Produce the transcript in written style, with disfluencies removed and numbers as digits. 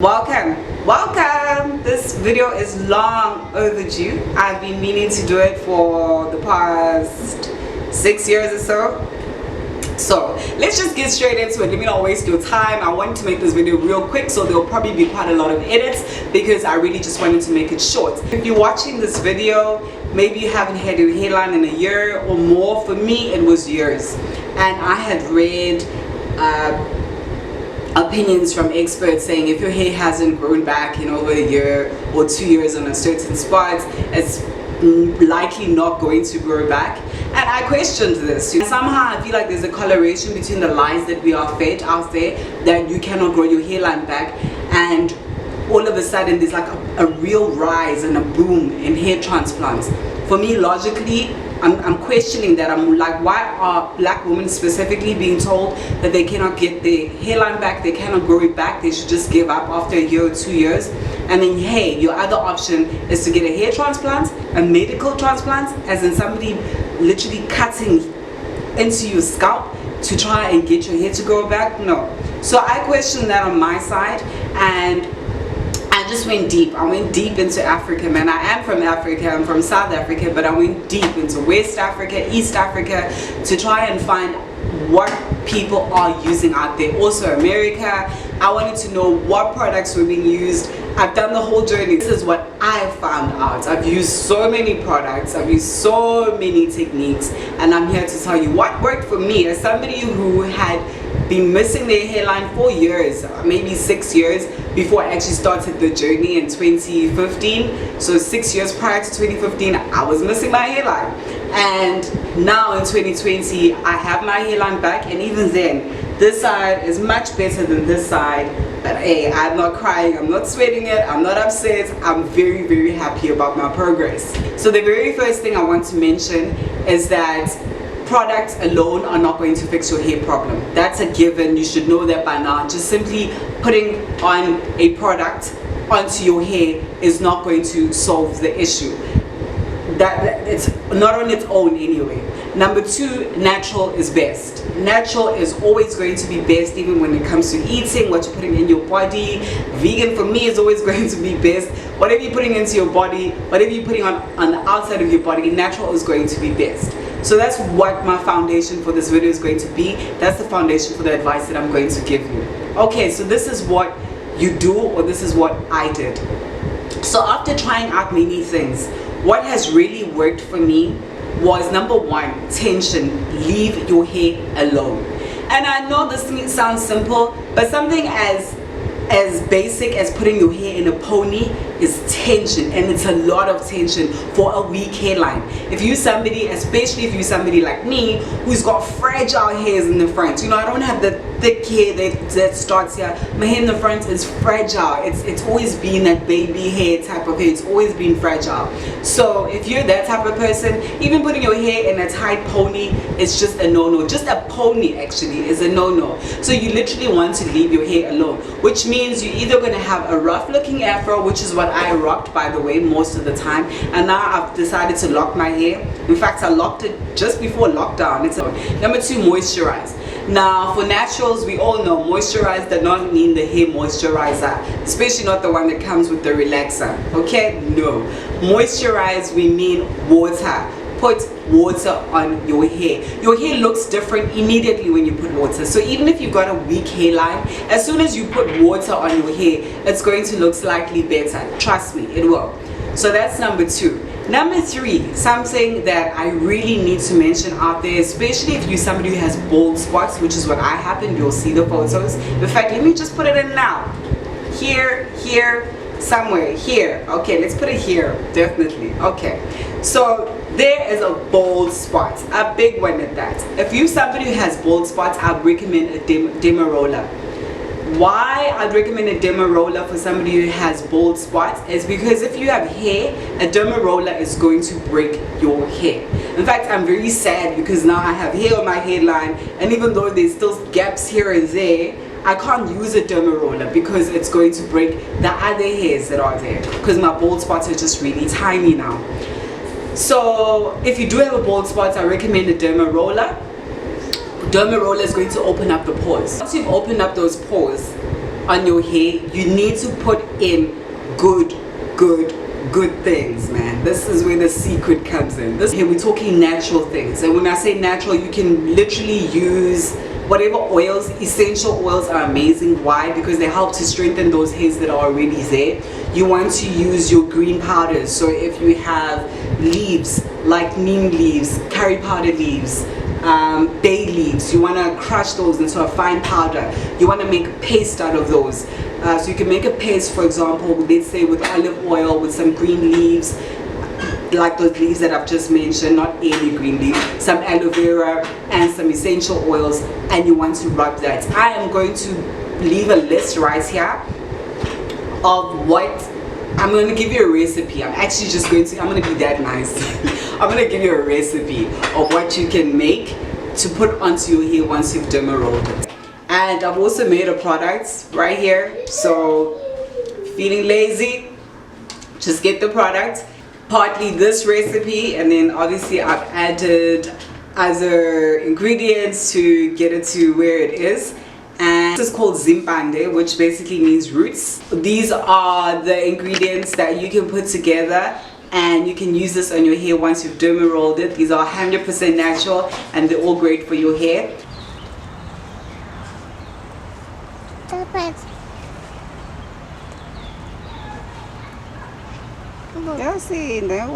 Welcome. This video is long overdue. I've been meaning to do it for the past 6 years or so let's just get straight into it. Let me not waste your time. I wanted to make this video real quick, so there'll probably be quite a lot of edits because I really just wanted to make it short. If you're watching this video, maybe you haven't had your hairline in a year or more. For me it was years, and I had read opinions from experts saying if your hair hasn't grown back in over a year or 2 years on a certain spot, it's likely not going to grow back. And I questioned this. Somehow I feel like there's a correlation between the lies that we are fed out there that you cannot grow your hairline back, and all of a sudden there's like a real rise and a boom in hair transplants. For me, logically, I'm questioning that. I'm like, why are black women specifically being told that they cannot get their hairline back, they cannot grow it back, they should just give up after a year or 2 years? And then, hey, your other option is to get a hair transplant, a medical transplant, as in somebody literally cutting into your scalp to try and get your hair to grow back. No. So I questioned that on my side, and I just went deep. I went deep into Africa, man. I am from Africa. I'm from South Africa, but I went deep into West Africa, East Africa, to try and find what people are using out there. Also America. I wanted to know what products were being used. I've done the whole journey. This is what I found out. I've used so many products, I've used so many techniques, and I'm here to tell you what worked for me as somebody who had been missing their hairline for years, maybe 6 years, before I actually started the journey in 2015. So 6 years prior to 2015, I was missing my hairline. And now in 2020, I have my hairline back, and even then, this side is much better than this side. But hey, I'm not crying, I'm not sweating it, I'm not upset. I'm very, very happy about my progress. So the very first thing I want to mention is that products alone are not going to fix your hair problem. That's a given. You should know that by now. Just simply putting on a product onto your hair is not going to solve the issue. That it's not on its own anyway. Number two, natural is best. Natural is always going to be best, even when it comes to eating, what you're putting in your body. Vegan for me is always going to be best. Whatever you're putting into your body, whatever you're putting on the outside of your body, natural is going to be best. So that's what my foundation for this video is going to be. That's the foundation for the advice that I'm going to give you. Okay, so this is what you do, or this is what I did. So after trying out many things, what has really worked for me was, number one, tension. Leave your hair alone. And I know this sounds simple, but something as basic as putting your hair in a pony is tension, and it's a lot of tension for a weak hairline. If you're somebody, especially if you're somebody like me, who's got fragile hairs in the front, I don't have the thick hair that starts here. My hair in the front is fragile. It's always been that baby hair type of hair. It's always been fragile. So if you're that type of person, even putting your hair in a tight pony is just a no-no. Just a pony actually is a no-no. So you literally want to leave your hair alone, which means you're either going to have a rough looking afro, which is what I rocked, by the way, most of the time, and now I've decided to lock my hair. In fact, I locked it just before lockdown. Number two, moisturize. Now for naturals, we all know moisturize does not mean the hair moisturizer, especially not the one that comes with the relaxer. Okay, no, moisturize, we mean water. Put water on your hair. Your hair looks different immediately when you put water. So even if you've got a weak hairline, as soon as you put water on your hair, it's going to look slightly better. Trust me, it will. So that's number two. Number three, something that I really need to mention out there, especially if you're somebody who has bald spots, which is what I have, and you'll see the photos. In fact, let me just put it in now. Here, somewhere, here. Okay, let's put it here, definitely. Okay, so there is a bald spot, a big one at that. If you're somebody who has bald spots, I'd recommend a Demeroller. Why I'd recommend a Demeroller for somebody who has bald spots is because if you have hair, a Demeroller is going to break your hair. In fact, I'm very sad because now I have hair on my hairline, and even though there's still gaps here and there, I can't use a Demeroller because it's going to break the other hairs that are there, because my bald spots are just really tiny now. So if you do have a bald spot, I recommend a Demeroller. Derma roller is going to open up the pores. Once you've opened up those pores, on your hair, you need to put in good things, man. This is where the secret comes in. Here we're talking natural things, and when I say natural, you can literally use whatever oils. Essential oils are amazing. Why? Because they help to strengthen those hairs that are already there. You want to use your green powders. So if you have leaves like neem leaves, curry powder leaves, bay leaves, you want to crush those into a fine powder. You want to make a paste out of those. So you can make a paste, for example, let's say with olive oil, with some green leaves, like those leaves that I've just mentioned, not any green leaf, some aloe vera and some essential oils, and you want to rub that. I am going to leave a list right here of what I'm going to give you a recipe. I'm actually just going to, I'm going to be that nice. I'm going to give you a recipe of what you can make to put onto your hair once you've derma rolled it. And I've also made a product right here. So feeling lazy, just get the product. Partly this recipe, and then obviously I've added other ingredients to get it to where it is. And this is called zimpande, which basically means roots. These are the ingredients that you can put together, and you can use this on your hair once you've derma rolled it. These are 100% natural, and they're all great for your hair. Eu sim, né?